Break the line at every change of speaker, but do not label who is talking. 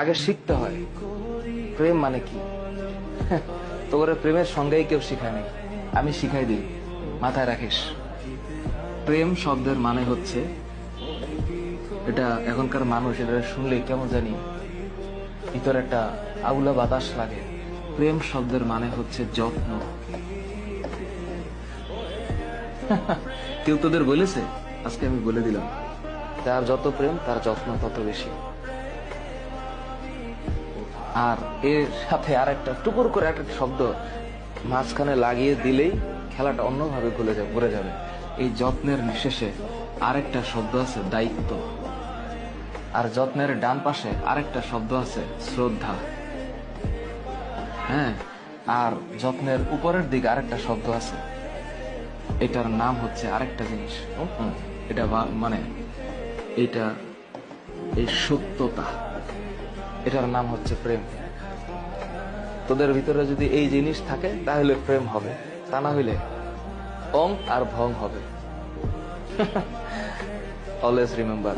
আগে শিখতে হয় প্রেম মানে কি। তোর প্রেমের সঙ্গেই কেউ শিখায় নাই, আমি শিখাই দিই, মাথায় রাখিস। প্রেম শব্দের মানে হচ্ছে, এটা এখনকার মানুষ এটা শুনলে কেমন জানি ভিতরে একটা আউলা বাতাস লাগে। প্রেম শব্দের মানে হচ্ছে যত্ন। কেউ তোদের বলেছে? আজকে আমি বলে দিলাম, যার যত প্রেম তার যত্ন তত বেশি। আর এর সাথে আর একটা টুকুর করে একটা শব্দ মাঝখানে লাগিয়ে দিলেই খেলাটা অন্যভাবে ঘুরে যাবে। এই যত্নের শেষে আরেকটা শব্দ আছে, দায়িত্ব। আর যত্নের ডান পাশে আরেকটা শব্দ আছে, শ্রদ্ধা। হ্যাঁ, আর যত্নের উপরের দিকে আরেকটা শব্দ আছে, এটার নাম হচ্ছে আরেকটা জিনিস। এটা মানে এটা এই সত্যতা, এটার নাম হচ্ছে প্রেম। তোদের ভিতরে যদি এই জিনিস থাকে তাহলে প্রেম হবে, তা না হইলে অং আর ভং হবে। Always remember.